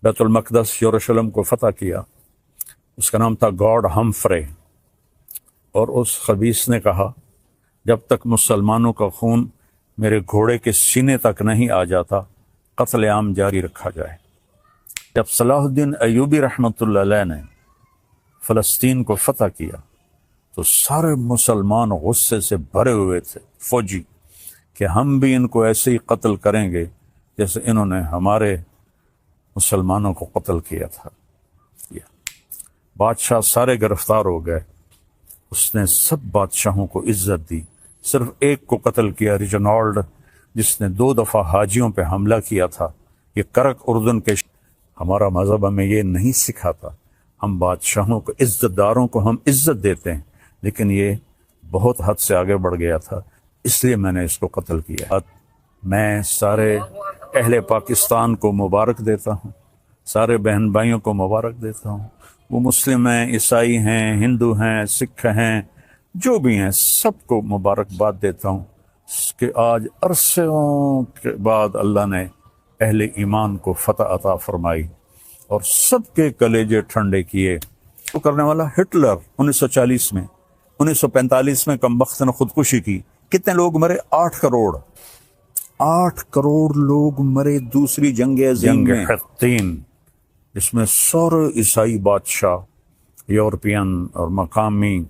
بیت المقدس یروشلم کو فتح کیا، اس کا نام تھا گاڈ ہمفرے، اور اس خبیث نے کہا جب تک مسلمانوں کا خون میرے گھوڑے کے سینے تک نہیں آ جاتا قتل عام جاری رکھا جائے۔ جب صلاح الدین ایوبی رحمۃ اللہ علیہ نے فلسطین کو فتح کیا تو سارے مسلمان غصے سے بھرے ہوئے تھے فوجی کہ ہم بھی ان کو ایسے ہی قتل کریں گے جیسے انہوں نے ہمارے مسلمانوں کو قتل کیا تھا۔ بادشاہ سارے گرفتار ہو گئے، اس نے سب بادشاہوں کو عزت دی، صرف ایک کو قتل کیا، ریجنالڈ، جس نے 2 دفعہ حاجیوں پہ حملہ کیا تھا۔ یہ کرک اردن کے ہمارا مذہب ہمیں یہ نہیں سکھاتا، ہم بادشاہوں کو، عزت داروں کو ہم عزت دیتے ہیں، لیکن یہ بہت حد سے آگے بڑھ گیا تھا، اس لیے میں نے اس کو قتل کیا۔ میں سارے اہل پاکستان کو مبارک دیتا ہوں، سارے بہن بھائیوں کو مبارک دیتا ہوں، وہ مسلم ہیں، عیسائی ہیں، ہندو ہیں، سکھ ہیں، جو بھی ہیں، سب کو مبارکباد دیتا ہوں کہ آج عرصوں کے بعد اللہ نے اہل ایمان کو فتح عطا فرمائی اور سب کے کلیجے ٹھنڈے کیے۔ وہ کرنے والا ہٹلر 1940 میں، 1945 میں کمبخت نے خودکشی کی، کتنے لوگ مرے؟ 8 کروڑ، 8 کروڑ لوگ مرے دوسری جنگ عظیم میں، اس میں سارے عیسائی بادشاہ، یورپین اور مقامی،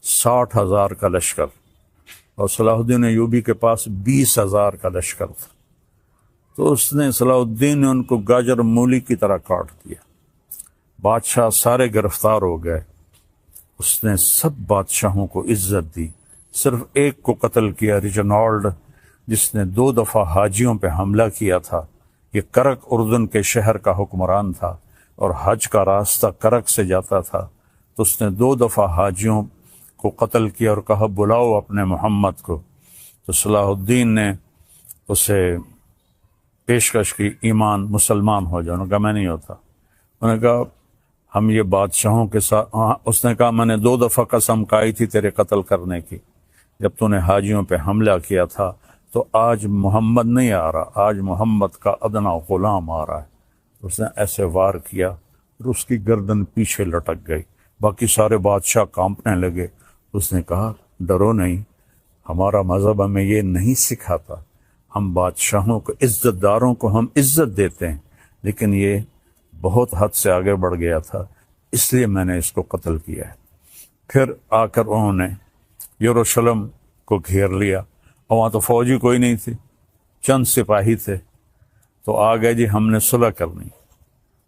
60,000 کا لشکر، اور صلاح الدین ایوبی کے پاس 20,000 کا لشکر تھا۔ تو اس نے، صلاح الدین نے ان کو گاجر مولی کی طرح کاٹ دیا۔ بادشاہ سارے گرفتار ہو گئے، اس نے سب بادشاہوں کو عزت دی، صرف ایک کو قتل کیا، ریجنالڈ، جس نے 2 دفعہ حاجیوں پہ حملہ کیا تھا۔ یہ کرک اردن کے شہر کا حکمران تھا اور حج کا راستہ کرک سے جاتا تھا، تو اس نے 2 دفعہ حاجیوں کو قتل کیا اور کہا بلاؤ اپنے محمد کو۔ تو صلاح الدین نے اسے پیشکش کی ایمان، مسلمان ہو جاؤ۔ انہوں نے کہا میں نہیں ہوتا۔ انہوں نے کہا ہم یہ بادشاہوں کے ساتھ، اس نے کہا میں نے 2 دفعہ قسم کھائی تھی تیرے قتل کرنے کی جب تو نے حاجیوں پہ حملہ کیا تھا، تو آج محمد نہیں آ رہا، آج محمد کا ادنا غلام آ رہا ہے۔ اس نے ایسے وار کیا اور اس کی گردن پیچھے لٹک گئی، باقی سارے بادشاہ کانپنے لگے۔ اس نے کہا ڈرو نہیں، ہمارا مذہب ہمیں یہ نہیں سکھاتا، ہم بادشاہوں کو، عزت داروں کو ہم عزت دیتے ہیں، لیکن یہ بہت حد سے آگے بڑھ گیا تھا، اس لیے میں نے اس کو قتل کیا ہے۔ پھر آ کر انہوں نے یروشلم کو گھیر لیا، اور وہاں تو فوجی کوئی نہیں تھی، چند سپاہی تھے، تو آ گئے جی ہم نے صلح کرنی۔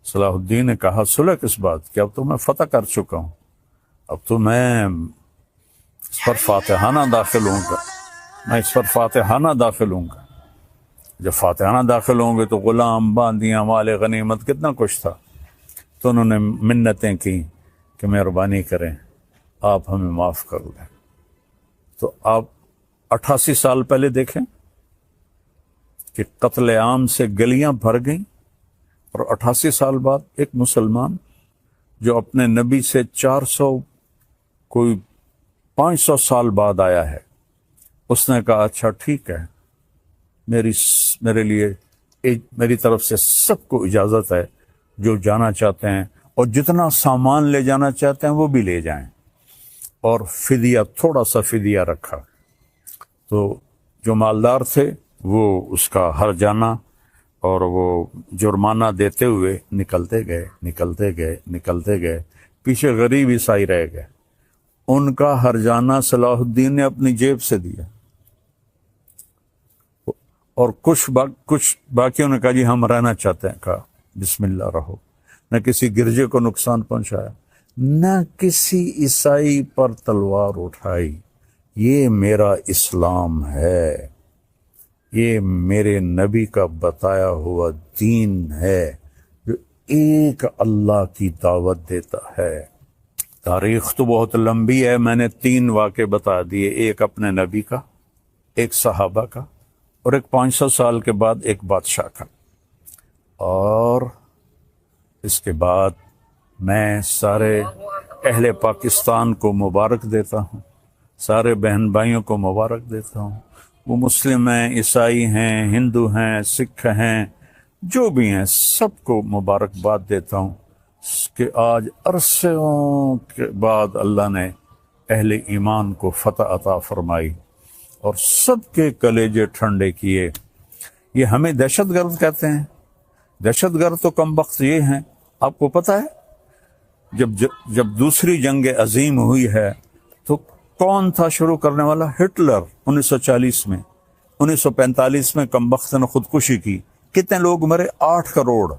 صلاح الدین نے کہا صلح کس بات کی، اب تو میں فتح کر چکا ہوں، اب تو میں اس پر فاتحانہ داخل ہوں گا، میں اس پر فاتحانہ داخل ہوں گا۔ جب فاتحانہ داخل ہوں گے تو غلام، باندیاں، مال غنیمت، کتنا کچھ تھا۔ تو انہوں نے منتیں کی کہ مہربانی کریں آپ ہمیں معاف کر دیں۔ تو آپ 88 سال پہلے دیکھیں کہ قتل عام سے گلیاں بھر گئیں، اور 88 سال بعد ایک مسلمان جو اپنے نبی سے 500 سال بعد آیا ہے، اس نے کہا اچھا ٹھیک ہے، میرے لیے میری طرف سے سب کو اجازت ہے، جو جانا چاہتے ہیں اور جتنا سامان لے جانا چاہتے ہیں وہ بھی لے جائیں، اور فدیہ، تھوڑا سا فدیہ رکھا۔ تو جو مالدار تھے وہ اس کا ہرجانہ اور وہ جرمانہ دیتے ہوئے نکلتے گئے، پیچھے غریب عیسائی رہ گئے، ان کا ہرجانہ صلاح الدین نے اپنی جیب سے دیا، اور کچھ باقیوں نے کہا جی ہم رہنا چاہتے ہیں، کہا بسم اللہ رہو۔ نہ کسی گرجے کو نقصان پہنچایا، نہ کسی عیسائی پر تلوار اٹھائی۔ یہ میرا اسلام ہے، یہ میرے نبی کا بتایا ہوا دین ہے جو ایک اللہ کی دعوت دیتا ہے۔ تاریخ تو بہت لمبی ہے، میں نے 3 واقعے بتا دیے، ایک اپنے نبی کا، ایک صحابہ کا، اور ایک 500 سال کے بعد ایک بادشاہ کا۔ اور اس کے بعد میں سارے اہل پاکستان کو مبارک دیتا ہوں، سارے بہن بھائیوں کو مبارک دیتا ہوں، وہ مسلم ہیں، عیسائی ہیں، ہندو ہیں، سکھ ہیں، جو بھی ہیں سب کو مبارکباد دیتا ہوں کہ آج عرصوں کے بعد اللہ نے اہل ایمان کو فتح عطا فرمائی اور سب کے کلیجے ٹھنڈے کیے۔ یہ ہمیں دہشت گرد کہتے ہیں، دہشت گرد تو کم بخت یہ ہیں۔ آپ کو پتہ ہے جب دوسری جنگ عظیم ہوئی ہے تو کون تھا شروع کرنے والا؟ ہٹلر 1940 میں۔ 1945 میں کم بخت نے خودکشی کی۔ کتنے لوگ مرے؟ 8 کروڑ۔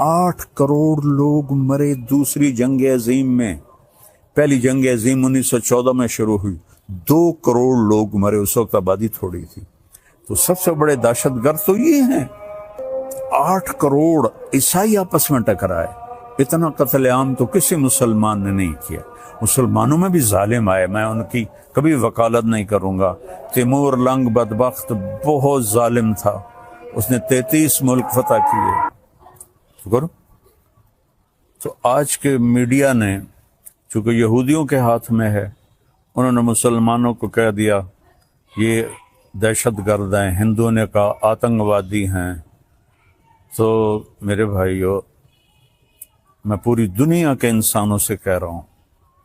8 کروڑ لوگ مرے دوسری جنگ عظیم میں۔ پہلی جنگ عظیم 1914 میں شروع ہوئی، 2 کروڑ لوگ مرے، اس وقت آبادی تھوڑی تھی۔ تو سب سے بڑے دہشت گرد تو یہ ہیں۔ 8 کروڑ عیسائی آپس میں ٹکرائے۔ اتنا قتل عام تو کسی مسلمان نے نہیں کیا۔ مسلمانوں میں بھی ظالم آئے، میں ان کی کبھی وکالت نہیں کروں گا۔ تیمور لنگ بدبخت بہت ظالم تھا، اس نے 33 ملک فتح کیے۔ تو آج کے میڈیا نے چونکہ یہودیوں کے ہاتھ میں ہے، انہوں نے مسلمانوں کو کہہ دیا یہ دہشت گرد ہیں، ہندوؤں نے کہا آتنکوادی ہیں۔ تو میرے بھائیو، میں پوری دنیا کے انسانوں سے کہہ رہا ہوں،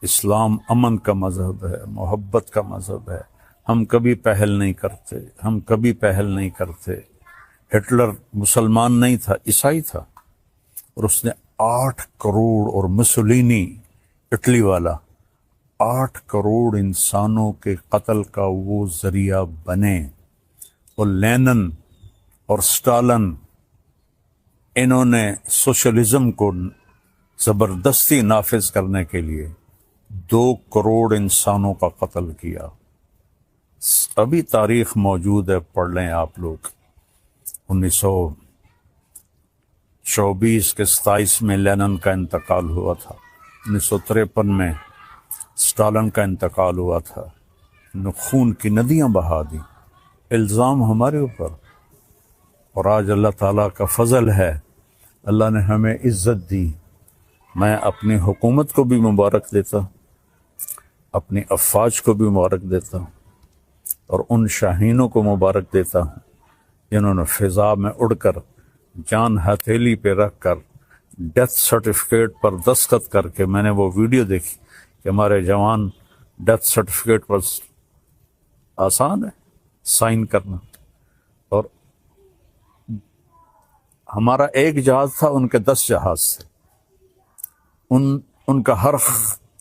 اسلام امن کا مذہب ہے، محبت کا مذہب ہے۔ ہم کبھی پہل نہیں کرتے، ہم کبھی پہل نہیں کرتے۔ ہٹلر مسلمان نہیں تھا، عیسائی تھا، اور اس نے 8 کروڑ، اور مسولینی اٹلی والا 8 کروڑ انسانوں کے قتل کا وہ ذریعہ بنے۔ اور لینن اور سٹالن، انہوں نے سوشلزم کو زبردستی نافذ کرنے کے لیے 2 کروڑ انسانوں کا قتل کیا۔ ابھی تاریخ موجود ہے، پڑھ لیں آپ لوگ۔ 1924 کے 27 میں لینن کا انتقال ہوا تھا، 1953 میں سٹالن کا انتقال ہوا تھا۔ خون کی ندیاں بہا دی، الزام ہمارے اوپر۔ اور آج اللہ تعالیٰ کا فضل ہے، اللہ نے ہمیں عزت دی۔ میں اپنی حکومت کو بھی مبارک دیتا ہوں، اپنی افواج کو بھی مبارک دیتا ہوں، اور ان شاہینوں کو مبارک دیتا ہوں جنہوں نے فضا میں اڑ کر، جان ہتھیلی پہ رکھ کر، ڈیتھ سرٹیفکیٹ پر دستخط کر کے، میں نے وہ ویڈیو دیکھی کہ ہمارے جوان ڈیتھ سرٹیفکیٹ پر آسان ہے سائن کرنا، اور ہمارا ایک جہاز تھا، ان کے 10 جہاز تھے، ان کا ہر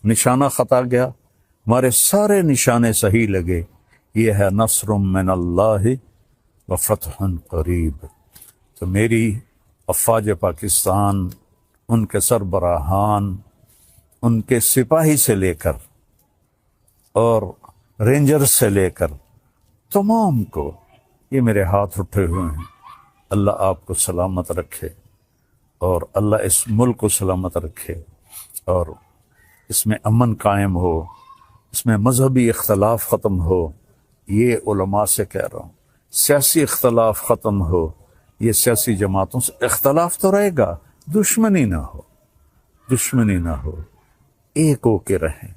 نشانہ خطا گیا، ہمارے سارے نشانے صحیح لگے۔ یہ ہے نصر من اللہ و فتح قریب۔ تو میری افواج پاکستان، ان کے سربراہان، ان کے سپاہی سے لے کر اور رینجر سے لے کر تمام کو، یہ میرے ہاتھ اٹھے ہوئے ہیں۔ اللہ آپ کو سلامت رکھے، اور اللہ اس ملک کو سلامت رکھے، اور اس میں امن قائم ہو، اس میں مذہبی اختلاف ختم ہو۔ یہ علماء سے کہہ رہا ہوں، سیاسی اختلاف ختم ہو۔ یہ سیاسی جماعتوں سے اختلاف تو رہے گا، دشمنی نہ ہو، دشمنی نہ ہو، ایک ہو کے رہیں۔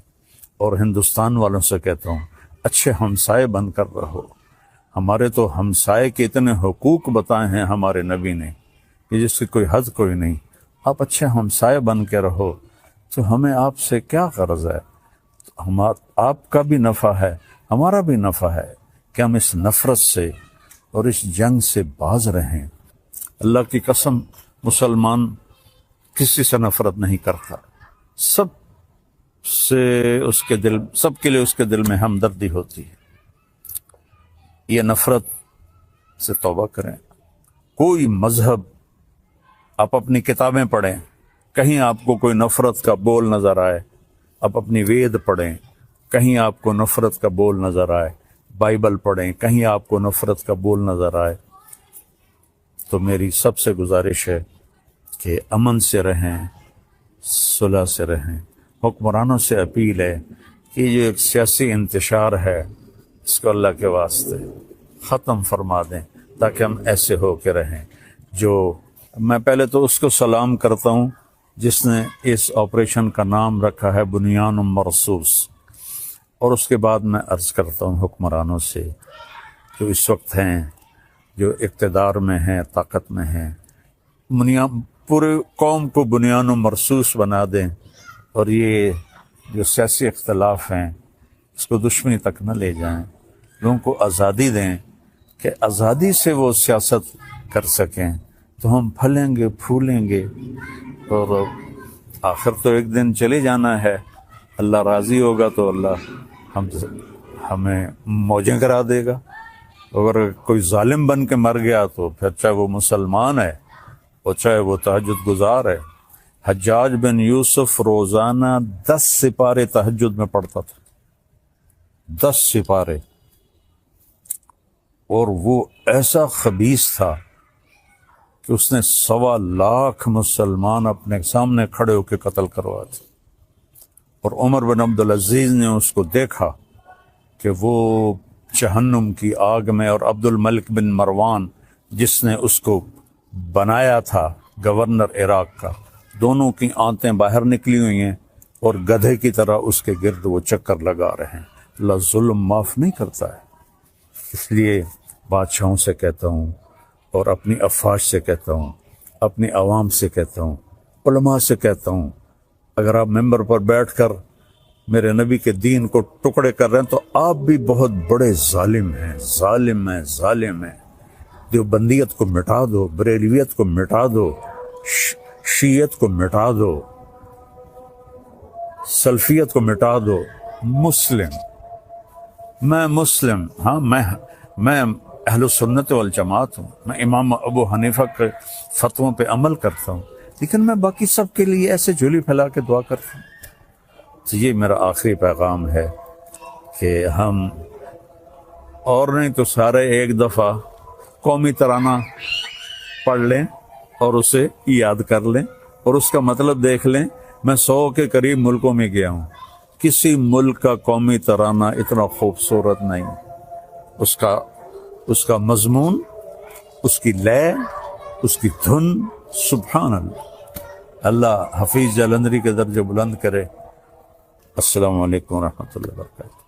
اور ہندوستان والوں سے کہتا ہوں، اچھے ہمسائے بن کر رہو۔ ہمارے تو ہمسائے کے اتنے حقوق بتائے ہیں ہمارے نبی نے کہ جس کی کوئی حد کوئی نہیں۔ آپ اچھے ہمسائے بن کے رہو، تو ہمیں آپ سے کیا قرض ہے؟ آپ کا بھی نفع ہے، ہمارا بھی نفع ہے کہ ہم اس نفرت سے اور اس جنگ سے باز رہیں۔ اللہ کی قسم، مسلمان کسی سے نفرت نہیں کرتا، سب کے لیے اس کے دل میں ہمدردی ہوتی ہے۔ یہ نفرت سے توبہ کریں۔ کوئی مذہب، آپ اپنی کتابیں پڑھیں، کہیں آپ کو کوئی نفرت کا بول نظر آئے، آپ اپنی وید پڑھیں، کہیں آپ کو نفرت کا بول نظر آئے، بائبل پڑھیں، کہیں آپ کو نفرت کا بول نظر آئے، تو میری سب سے گزارش ہے کہ امن سے رہیں، صلح سے رہیں۔ حکمرانوں سے اپیل ہے کہ یہ جو ایک سیاسی انتشار ہے، اس کو اللہ کے واسطے ختم فرما دیں، تاکہ ہم ایسے ہو کے رہیں۔ میں پہلے تو اس کو سلام کرتا ہوں جس نے اس آپریشن کا نام رکھا ہے بنیان مرصوص، اور اس کے بعد میں عرض کرتا ہوں حکمرانوں سے جو اس وقت ہیں، جو اقتدار میں ہیں، طاقت میں ہیں، پورے قوم کو بنیان و مرصوص بنا دیں، اور یہ جو سیاسی اختلاف ہیں اس کو دشمنی تک نہ لے جائیں، لوگوں کو آزادی دیں کہ آزادی سے وہ سیاست کر سکیں، تو ہم پھلیں گے پھولیں گے، اور آخر تو ایک دن چلے جانا ہے، اللہ راضی ہوگا تو اللہ ہمیں موجیں کرا دے گا۔ اگر کوئی ظالم بن کے مر گیا تو پھر چاہے وہ مسلمان ہے اور چاہے وہ تہجد گزار ہے۔ حجاج بن یوسف روزانہ 10 سپارے تہجد میں پڑھتا تھا، 10 سپارے، اور وہ ایسا خبیث تھا کہ اس نے 1.25 لاکھ مسلمان اپنے سامنے کھڑے ہو کے قتل کروائے تھے، اور عمر بن عبدالعزیز نے اس کو دیکھا کہ وہ جہنم کی آگ میں، اور عبد الملک بن مروان جس نے اس کو بنایا تھا گورنر عراق کا، دونوں کی آنتیں باہر نکلی ہوئی ہیں اور گدھے کی طرح اس کے گرد وہ چکر لگا رہے ہیں۔ اللہ ظلم معاف نہیں کرتا ہے۔ اس لیے بادشاہوں سے کہتا ہوں، اور اپنی افواج سے کہتا ہوں، اپنی عوام سے کہتا ہوں، علماء سے کہتا ہوں، اگر آپ ممبر پر بیٹھ کر میرے نبی کے دین کو ٹکڑے کر رہے ہیں تو آپ بھی بہت بڑے ظالم ہیں، ظالم ہیں، ظالم ہیں۔ دیوبندیت کو مٹا دو، بریلویت کو مٹا دو، شیعت کو مٹا دو، سلفیت کو مٹا دو۔ میں مسلم، ہاں میں اہل سنت والجماعت ہوں، میں امام ابو حنیفہ کے فتووں پہ عمل کرتا ہوں، لیکن میں باقی سب کے لیے ایسے جھولی پھیلا کے دعا کرتا ہوں۔ تو یہ میرا آخری پیغام ہے کہ ہم اور نہیں تو سارے ایک دفعہ قومی ترانہ پڑھ لیں اور اسے یاد کر لیں، اور اس کا مطلب دیکھ لیں۔ میں 100 کے قریب ملکوں میں گیا ہوں، کسی ملک کا قومی ترانہ اتنا خوبصورت نہیں، اس کا مضمون، اس کی لے، اس کی دھن، سبحان اللہ۔ اللہ حفیظ جلندری کے درجے بلند کرے۔ السلام علیکم ورحمۃ اللہ وبرکاتہ۔